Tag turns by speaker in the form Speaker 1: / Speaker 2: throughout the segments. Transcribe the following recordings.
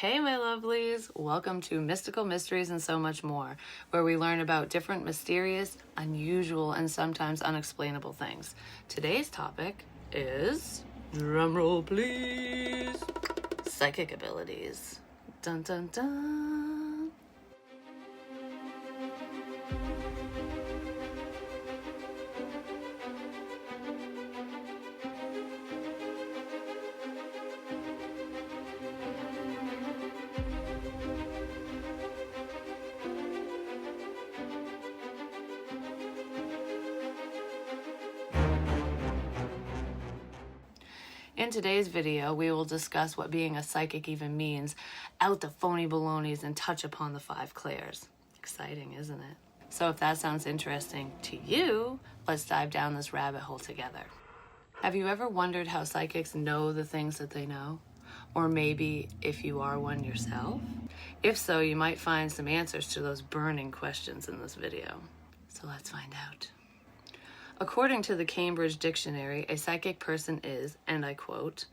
Speaker 1: Hey, my lovelies! Welcome to Mystical Mysteries and So Much More, where we learn about different mysterious, unusual, and sometimes unexplainable things. Today's topic is, drumroll please, psychic abilities. Dun dun dun! In today's video, we will discuss what being a psychic even means, out the phony balonies, and touch upon the 5 clairs. Exciting, isn't it? So if that sounds interesting to you, let's dive down this rabbit hole together. Have you ever wondered how psychics know the things that they know? Or maybe if you are one yourself? If so, you might find some answers to those burning questions in this video. So let's find out. According to the Cambridge Dictionary, a psychic person is, and I quote,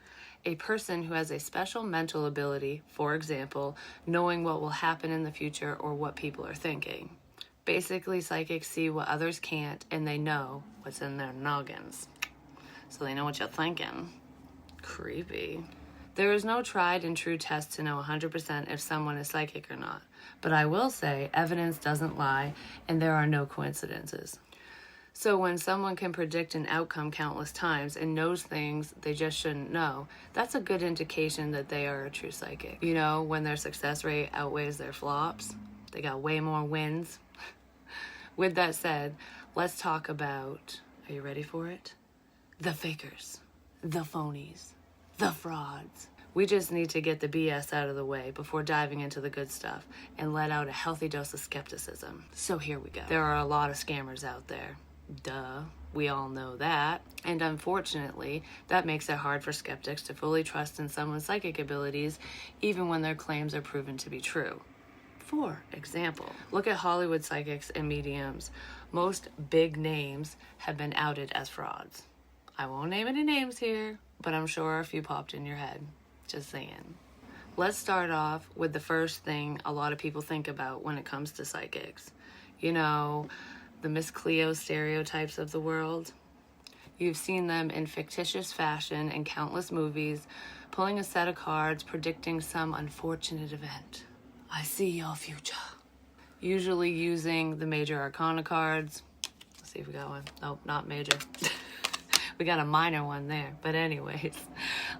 Speaker 1: a person who has a special mental ability, for example, knowing what will happen in the future or what people are thinking. Basically, psychics see what others can't, and they know what's in their noggins. So they know what you're thinking. Creepy. There is no tried and true test to know 100% if someone is psychic or not. But I will say, evidence doesn't lie, and there are no coincidences. So when someone can predict an outcome countless times and knows things they just shouldn't know, that's a good indication that they are a true psychic. You know, when their success rate outweighs their flops, they got way more wins. With that said, let's talk about, are you ready for it? The fakers, the phonies, the frauds. We just need to get the BS out of the way before diving into the good stuff and let out a healthy dose of skepticism. So here we go. There are a lot of scammers out there. Duh, we all know that. And unfortunately, that makes it hard for skeptics to fully trust in someone's psychic abilities, even when their claims are proven to be true. For example, look at Hollywood psychics and mediums. Most big names have been outed as frauds. I won't name any names here, but I'm sure a few popped in your head. Just saying. Let's start off with the first thing a lot of people think about when it comes to psychics. You know, the Miss Cleo stereotypes of the world. You've seen them in fictitious fashion in countless movies, pulling a set of cards, predicting some unfortunate event. I see your future. Usually using the major arcana cards. Let's see if we got one. Nope, not major. We got a minor one there. But anyways,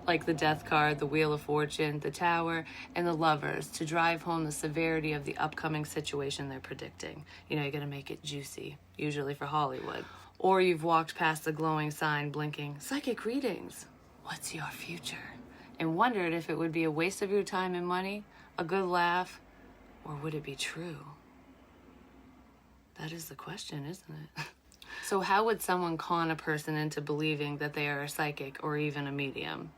Speaker 1: like the Death card, the Wheel of Fortune, the Tower, and the Lovers to drive home the severity of the upcoming situation they're predicting. You know, you're gonna make it juicy, usually for Hollywood. Or you've walked past the glowing sign blinking, psychic readings. What's your future? And wondered if it would be a waste of your time and money, a good laugh, or would it be true? That is the question, isn't it? So how would someone con a person into believing that they are a psychic or even a medium?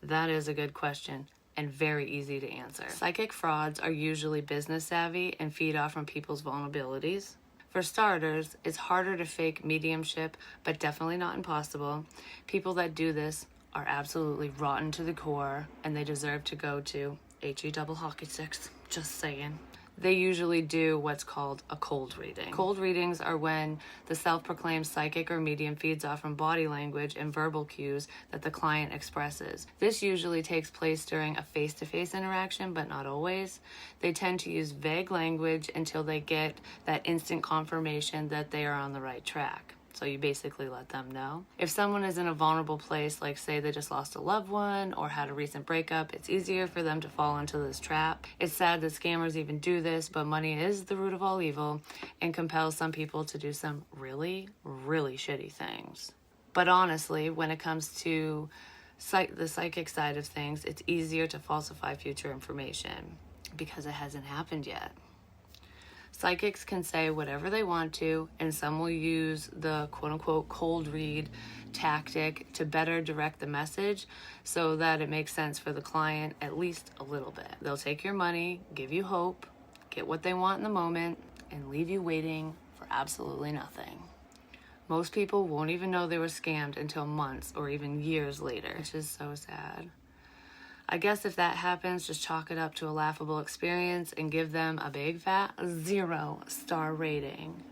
Speaker 1: That is a good question and very easy to answer. Psychic frauds are usually business savvy and feed off from people's vulnerabilities. For starters, it's harder to fake mediumship, but definitely not impossible. People that do this are absolutely rotten to the core, and they deserve to go to HE double hockey sticks. Just saying. They usually do what's called a cold reading. Cold readings are when the self-proclaimed psychic or medium feeds off from body language and verbal cues that the client expresses. This usually takes place during a face-to-face interaction, but not always. They tend to use vague language until they get that instant confirmation that they are on the right track. So you basically let them know. If someone is in a vulnerable place, like say they just lost a loved one or had a recent breakup, it's easier for them to fall into this trap. It's sad that scammers even do this, but money is the root of all evil and compels some people to do some really, really shitty things. But honestly, when it comes to the psychic side of things, it's easier to falsify future information because it hasn't happened yet. Psychics can say whatever they want to, and some will use the quote-unquote cold read tactic to better direct the message so that it makes sense for the client at least a little bit. They'll take your money, give you hope, get what they want in the moment, and leave you waiting for absolutely nothing. Most people won't even know they were scammed until months or even years later, which is so sad. I guess if that happens, just chalk it up to a laughable experience and give them a big fat 0-star rating.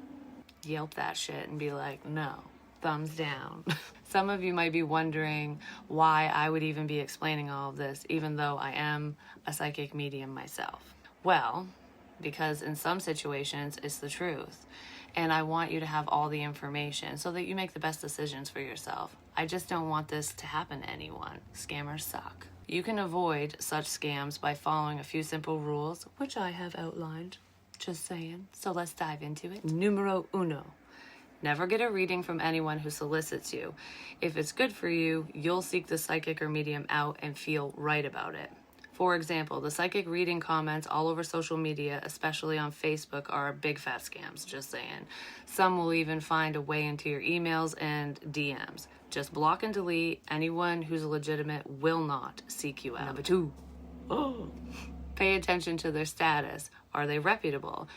Speaker 1: Yelp that shit and be like, no, thumbs down. Some of you might be wondering why I would even be explaining all of this, even though I am a psychic medium myself. Well, because in some situations, it's the truth. And I want you to have all the information so that you make the best decisions for yourself. I just don't want this to happen to anyone. Scammers suck. You can avoid such scams by following a few simple rules, which I have outlined. Just saying. So let's dive into it. Numero uno. Never get a reading from anyone who solicits you. If it's good for you, you'll seek the psychic or medium out and feel right about it. For example, the psychic reading comments all over social media, especially on Facebook, are big fat scams, just saying. Some will even find a way into your emails and DMs. Just block and delete. Anyone who's legitimate will not seek you out. Number 2. Pay attention to their status. Are they reputable?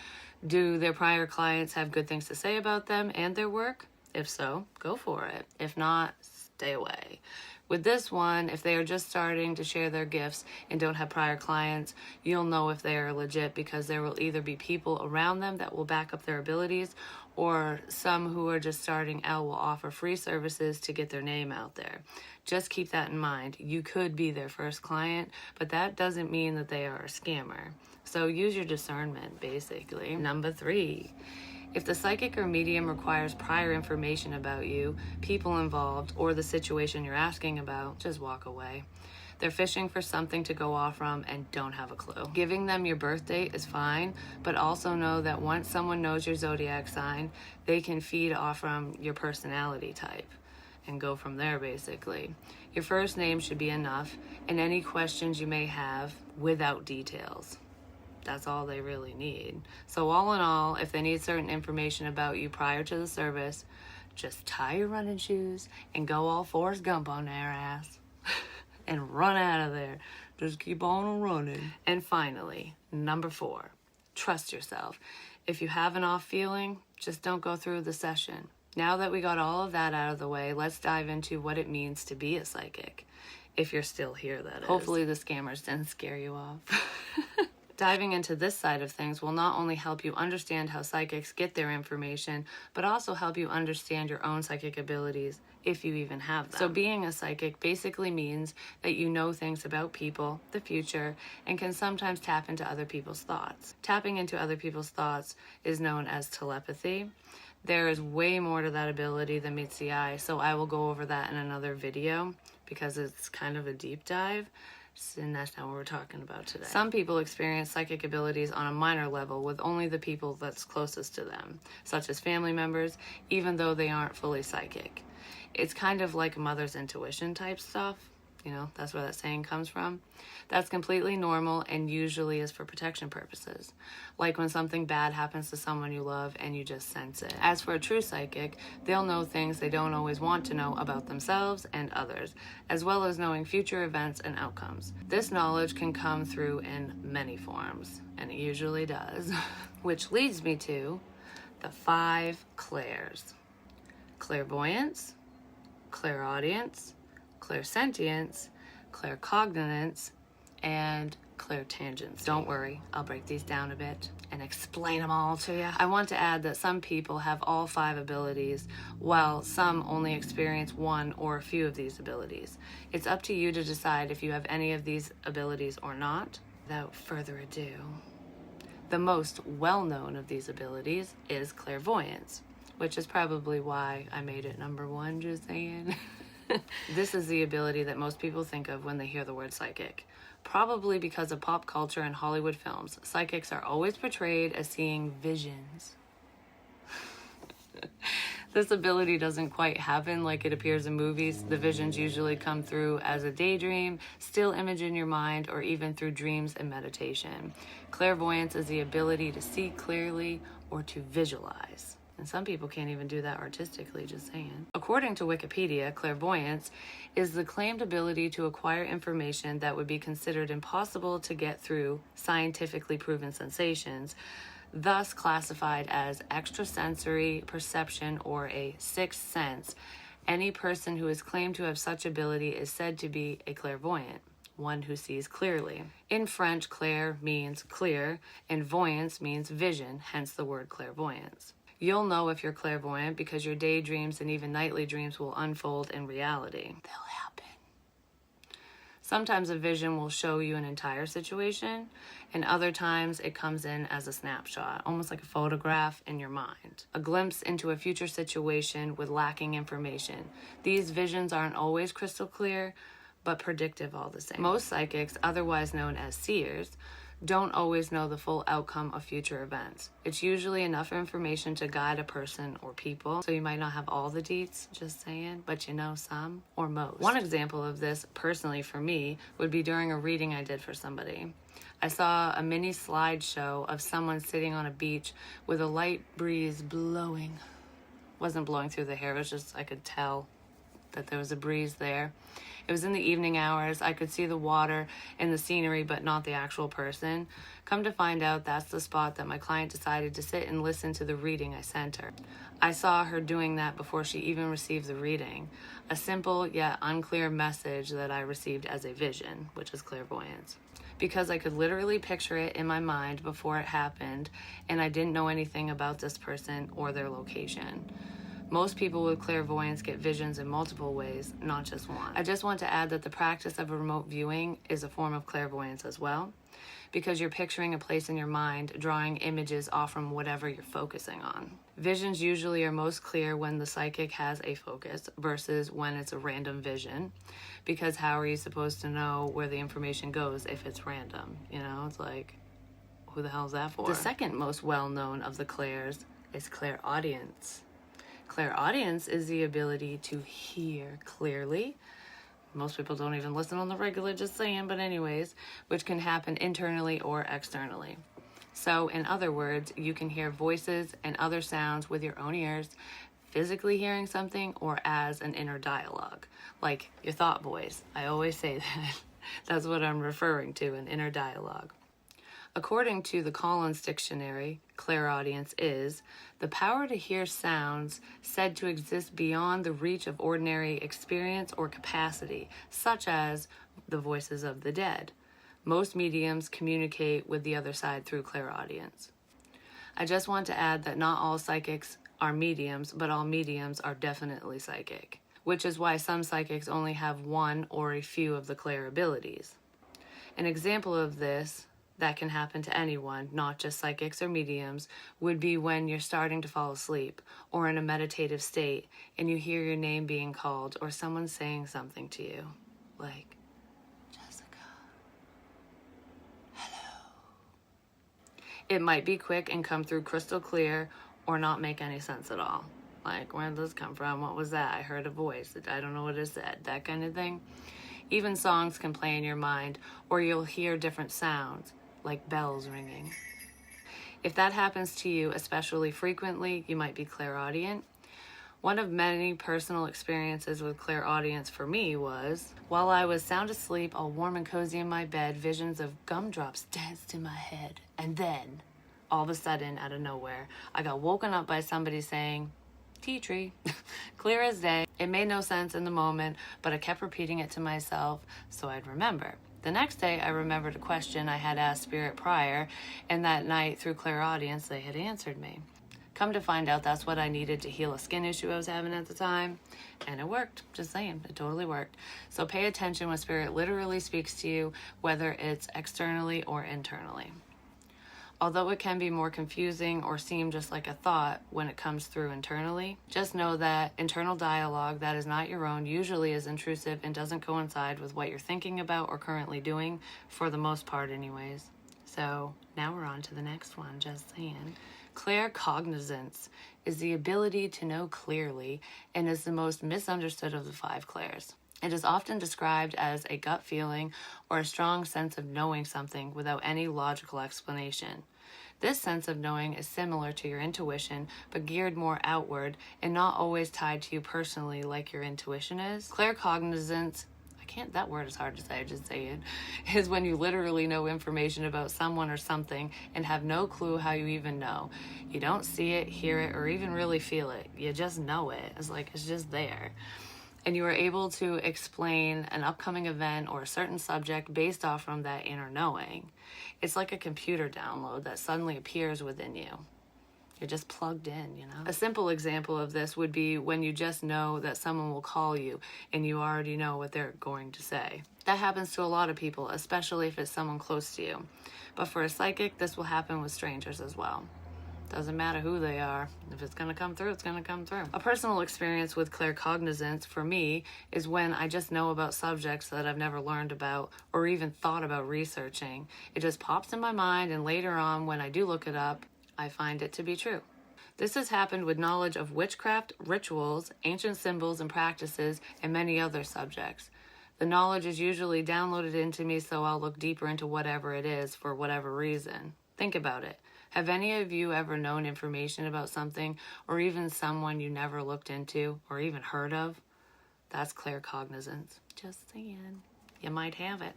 Speaker 1: Do their prior clients have good things to say about them and their work? If so, go for it. If not, stay away. With this one, if they are just starting to share their gifts and don't have prior clients, you'll know if they are legit because there will either be people around them that will back up their abilities, or some who are just starting out will offer free services to get their name out there. Just keep that in mind. You could be their first client, but that doesn't mean that they are a scammer. So use your discernment, basically. Number 3. If the psychic or medium requires prior information about you, people involved, or the situation you're asking about, just walk away. They're fishing for something to go off from and don't have a clue. Giving them your birth date is fine, but also know that once someone knows your zodiac sign, they can feed off from your personality type and go from there, basically. Your first name should be enough, and any questions you may have without details. That's all they really need. So all in all, if they need certain information about you prior to the service, just tie your running shoes and go all Forrest Gump on their ass and run out of there. Just keep on running. And finally, number 4, trust yourself. If you have an off feeling, just don't go through the session. Now that we got all of that out of the way, let's dive into what it means to be a psychic. If you're still here, that is. Hopefully the scammers didn't scare you off. Diving into this side of things will not only help you understand how psychics get their information, but also help you understand your own psychic abilities, if you even have them. So being a psychic basically means that you know things about people, the future, and can sometimes tap into other people's thoughts. Tapping into other people's thoughts is known as telepathy. There is way more to that ability than meets the eye, so I will go over that in another video because it's kind of a deep dive. And that's not what we're talking about today. Some people experience psychic abilities on a minor level with only the people that's closest to them, such as family members, even though they aren't fully psychic. It's kind of like mother's intuition type stuff. You know, that's where that saying comes from. That's completely normal and usually is for protection purposes. Like when something bad happens to someone you love and you just sense it. As for a true psychic, they'll know things they don't always want to know about themselves and others, as well as knowing future events and outcomes. This knowledge can come through in many forms, and it usually does. Which leads me to the 5 clairs. Clairvoyance, clairaudience, clairsentience, claircognizance, and clairtangence. Don't worry, I'll break these down a bit and explain them all to you. I want to add that some people have all 5 abilities, while some only experience 1 or a few of these abilities. It's up to you to decide if you have any of these abilities or not. Without further ado, the most well-known of these abilities is clairvoyance, which is probably why I made it number 1, just saying. This is the ability that most people think of when they hear the word psychic. Probably because of pop culture and Hollywood films, psychics are always portrayed as seeing visions. This ability doesn't quite happen like it appears in movies. The visions usually come through as a daydream, still image in your mind, or even through dreams and meditation. Clairvoyance is the ability to see clearly or to visualize. And some people can't even do that artistically, just saying. According to Wikipedia, clairvoyance is the claimed ability to acquire information that would be considered impossible to get through scientifically proven sensations, thus classified as extrasensory perception or a sixth sense. Any person who is claimed to have such ability is said to be a clairvoyant. one who sees clearly. In French, clair means clear, and voyance means vision, hence the word clairvoyance. You'll know if you're clairvoyant because your daydreams and even nightly dreams will unfold in reality. They'll happen. Sometimes a vision will show you an entire situation, and other times it comes in as a snapshot, almost like a photograph in your mind. A glimpse into a future situation with lacking information. These visions aren't always crystal clear, but predictive all the same. Most psychics, otherwise known as seers, don't always know the full outcome of future events. It's usually enough information to guide a person or people, so you might not have all the deets, just saying, but you know some or most. One example of this, personally for me, would be during a reading I did for somebody. I saw a mini slideshow of someone sitting on a beach with a light breeze blowing. Wasn't blowing through the hair, it was just, I could tell that there was a breeze there. It was in the evening hours. I could see the water and the scenery, but not the actual person. Come to find out, that's the spot that my client decided to sit and listen to the reading I sent her. I saw her doing that before she even received the reading. A simple yet unclear message that I received as a vision, which is clairvoyance. Because I could literally picture it in my mind before it happened, and I didn't know anything about this person or their location. Most people with clairvoyance get visions in multiple ways, not just one. I just want to add that the practice of remote viewing is a form of clairvoyance as well, because you're picturing a place in your mind, drawing images off from whatever you're focusing on. Visions usually are most clear when the psychic has a focus versus when it's a random vision, because how are you supposed to know where the information goes if it's random? You know, it's like, who the hell is that for? The second most well-known of the clairs is clairaudience. Clairaudience is the ability to hear clearly. Most people don't even listen on the regular, just saying, but anyways, which can happen internally or externally. So, in other words, you can hear voices and other sounds with your own ears, physically hearing something, or as an inner dialogue, like your thought voice. I always say that. That's what I'm referring to, an inner dialogue. According to the Collins Dictionary, clairaudience is the power to hear sounds said to exist beyond the reach of ordinary experience or capacity, such as the voices of the dead. Most mediums communicate with the other side through clairaudience. I just want to add that not all psychics are mediums, but all mediums are definitely psychic, which is why some psychics only have one or a few of the clair abilities. An example of this that can happen to anyone, not just psychics or mediums, would be when you're starting to fall asleep or in a meditative state and you hear your name being called or someone saying something to you, like, Jessica, hello. It might be quick and come through crystal clear or not make any sense at all. Like, where did this come from? What was that? I heard a voice. I don't know what it said. That kind of thing. Even songs can play in your mind, or you'll hear different sounds, like bells ringing. If that happens to you especially frequently, you might be clairaudient. One of many personal experiences with clairaudience for me was, while I was sound asleep, all warm and cozy in my bed, visions of gumdrops danced in my head. And then, all of a sudden, out of nowhere, I got woken up by somebody saying, tea tree, clear as day. It made no sense in the moment, but I kept repeating it to myself so I'd remember. The next day, I remembered a question I had asked Spirit prior, and that night, through clairaudience, they had answered me. Come to find out, that's what I needed to heal a skin issue I was having at the time, and it worked. Just saying, it totally worked. So pay attention when Spirit literally speaks to you, whether it's externally or internally. Although it can be more confusing or seem just like a thought when it comes through internally, just know that internal dialogue that is not your own usually is intrusive and doesn't coincide with what you're thinking about or currently doing, for the most part anyways. So now we're on to the next one, just saying. Claircognizance is the ability to know clearly and is the most misunderstood of the 5 clairs. It is often described as a gut feeling or a strong sense of knowing something without any logical explanation. This sense of knowing is similar to your intuition, but geared more outward and not always tied to you personally like your intuition is. Claircognizance, that word is hard to say, just say it, is when you literally know information about someone or something and have no clue how you even know. You don't see it, hear it, or even really feel it. You just know it. It's like, it's just there. and you are able to explain an upcoming event or a certain subject based off from that inner knowing. It's like a computer download that suddenly appears within you. You're just plugged in, you know? A simple example of this would be when you just know that someone will call you and you already know what they're going to say. That happens to a lot of people, especially if it's someone close to you. But for a psychic, this will happen with strangers as well. Doesn't matter who they are. If it's going to come through, it's going to come through. A personal experience with claircognizance for me is when I just know about subjects that I've never learned about or even thought about researching. It just pops in my mind, and later on when I do look it up, I find it to be true. This has happened with knowledge of witchcraft, rituals, ancient symbols and practices, and many other subjects. The knowledge is usually downloaded into me, so I'll look deeper into whatever it is for whatever reason. Think about it. Have any of you ever known information about something or even someone you never looked into or even heard of? That's claircognizance. Just saying. You might have it.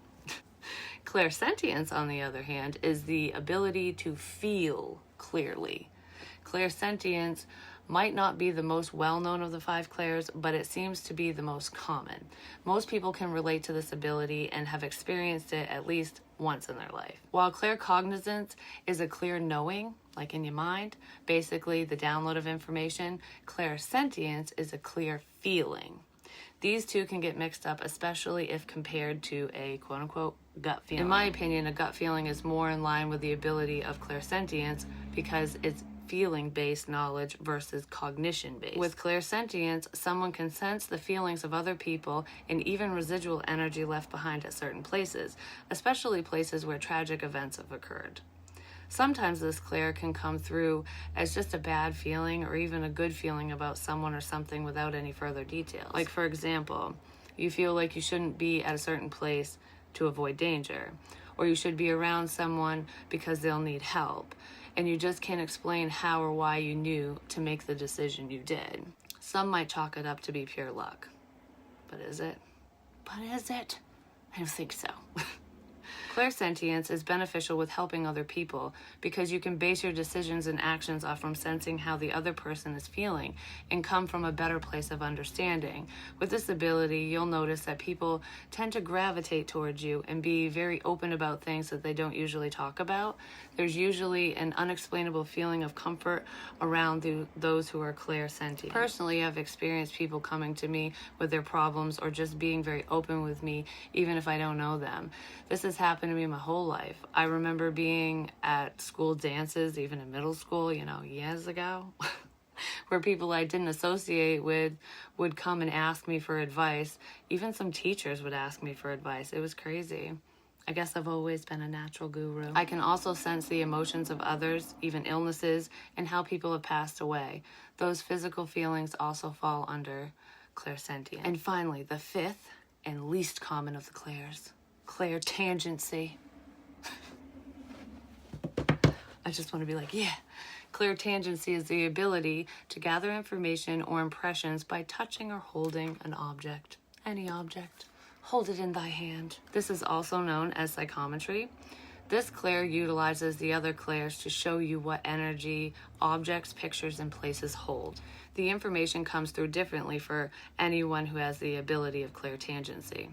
Speaker 1: Clairsentience, on the other hand, is the ability to feel clearly. Clairsentience might not be the most well-known of the 5 clairs, but it seems to be the most common. Most people can relate to this ability and have experienced it at least once in their life. While claircognizance is a clear knowing, like in your mind, basically the download of information, clairsentience is a clear feeling. These two can get mixed up, especially if compared to a quote-unquote gut feeling. In my opinion, a gut feeling is more in line with the ability of clairsentience because it's feeling-based knowledge versus cognition-based. With clairsentience, someone can sense the feelings of other people and even residual energy left behind at certain places, especially places where tragic events have occurred. Sometimes this clair can come through as just a bad feeling or even a good feeling about someone or something without any further details. Like, for example, you feel like you shouldn't be at a certain place to avoid danger, or you should be around someone because they'll need help, and you just can't explain how or why you knew to make the decision you did. Some might chalk it up to be pure luck. But is it? I don't think so. Clairsentience is beneficial with helping other people because you can base your decisions and actions off from sensing how the other person is feeling and come from a better place of understanding. With this ability, you'll notice that people tend to gravitate towards you and be very open about things that they don't usually talk about. There's usually an unexplainable feeling of comfort around those who are clairsentient. Personally, I've experienced people coming to me with their problems or just being very open with me, even if I don't know them. This has happened to me my whole life. I remember being at school dances, even in middle school, years ago, where people I didn't associate with would come and ask me for advice. Even some teachers would ask me for advice. It was crazy. I guess I've always been a natural guru. I can also sense the emotions of others, even illnesses, and how people have passed away. Those physical feelings also fall under clairsentience. And finally, the 5th and least common of the clairs, clairtangency. I just want to be like, yeah. Clairtangency is the ability to gather information or impressions by touching or holding an object. Any object. Hold it in thy hand. This is also known as psychometry. This clair utilizes the other clairs to show you what energy, objects, pictures, and places hold. The information comes through differently for anyone who has the ability of clairtangency.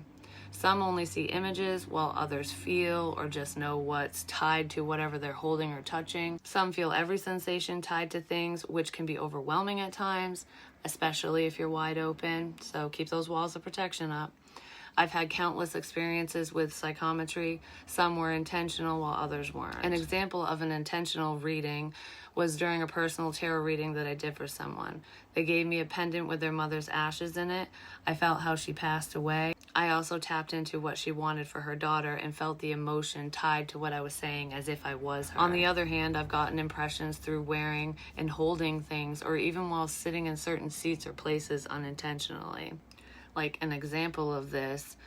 Speaker 1: Some only see images, while others feel or just know what's tied to whatever they're holding or touching. Some feel every sensation tied to things, which can be overwhelming at times, especially if you're wide open. So keep those walls of protection up. I've had countless experiences with psychometry. Some were intentional while others weren't. An example of an intentional reading was during a personal tarot reading that I did for someone. They gave me a pendant with their mother's ashes in it. I felt how she passed away. I also tapped into what she wanted for her daughter and felt the emotion tied to what I was saying as if I was her. On the other hand, I've gotten impressions through wearing and holding things or even while sitting in certain seats or places unintentionally. Like an example of this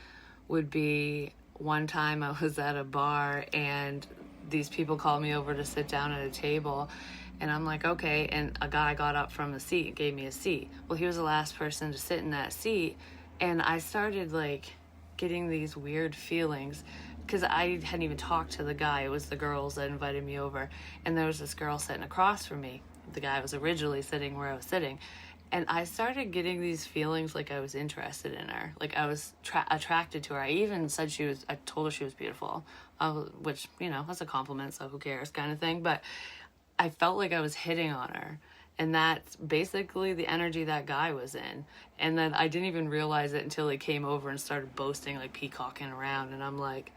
Speaker 1: would be one time I was at a bar and these people called me over to sit down at a table, and I'm like, okay, and a guy got up from a seat, gave me a seat. Well, he was the last person to sit in that seat, and I started getting these weird feelings because I hadn't even talked to the guy. It was the girls that invited me over, and there was this girl sitting across from me. The guy was originally sitting where I was sitting. And I started getting these feelings like I was interested in her, like I was attracted to her. I even said I told her she was beautiful, which, you know, that's a compliment, so who cares kind of thing. But I felt like I was hitting on her. And that's basically the energy that guy was in. And then I didn't even realize it until he came over and started boasting, like peacocking around. And I'm like,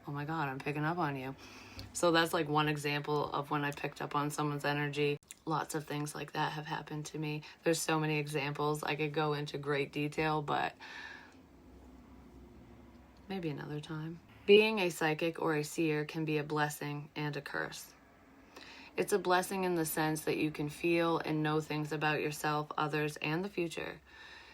Speaker 1: oh my God, I'm picking up on you. So that's like one example of when I picked up on someone's energy. Lots of things like that have happened to me. There's so many examples. I could go into great detail, but maybe another time. Being a psychic or a seer can be a blessing and a curse. It's a blessing in the sense that you can feel and know things about yourself, others, and the future,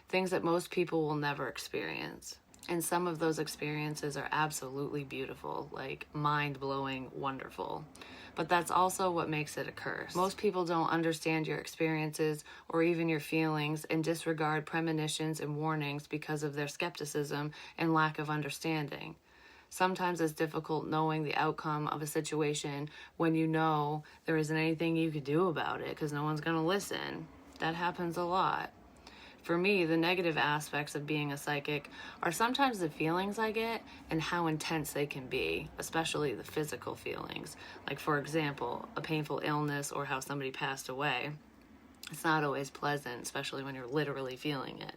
Speaker 1: things that most people will never experience. And some of those experiences are absolutely beautiful, like mind-blowing, wonderful. But that's also what makes it a curse. Most people don't understand your experiences or even your feelings and disregard premonitions and warnings because of their skepticism and lack of understanding. Sometimes it's difficult knowing the outcome of a situation when you know there isn't anything you can do about it because no one's going to listen. That happens a lot. For me, the negative aspects of being a psychic are sometimes the feelings I get and how intense they can be, especially the physical feelings. Like, for example, a painful illness or how somebody passed away. It's not always pleasant, especially when you're literally feeling it.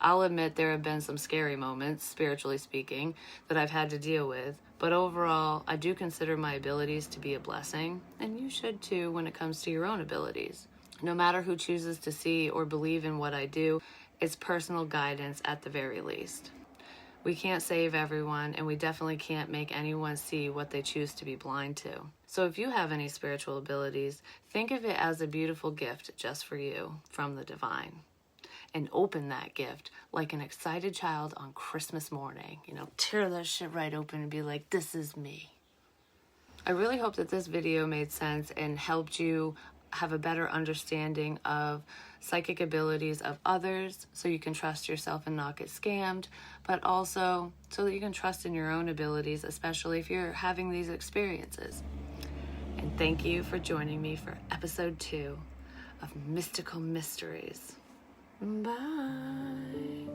Speaker 1: I'll admit there have been some scary moments, spiritually speaking, that I've had to deal with, but overall, I do consider my abilities to be a blessing, and you should too when it comes to your own abilities. No matter who chooses to see or believe in what I do, it's personal guidance at the very least. We can't save everyone, and we definitely can't make anyone see what they choose to be blind to. So if you have any spiritual abilities, think of it as a beautiful gift just for you from the divine. And open that gift like an excited child on Christmas morning. You know, tear that shit right open and be like, this is me. I really hope that this video made sense and helped you have a better understanding of psychic abilities of others so you can trust yourself and not get scammed, but also so that you can trust in your own abilities, especially if you're having these experiences. And thank you for joining me for episode 2 of Mystical Mysteries. Bye.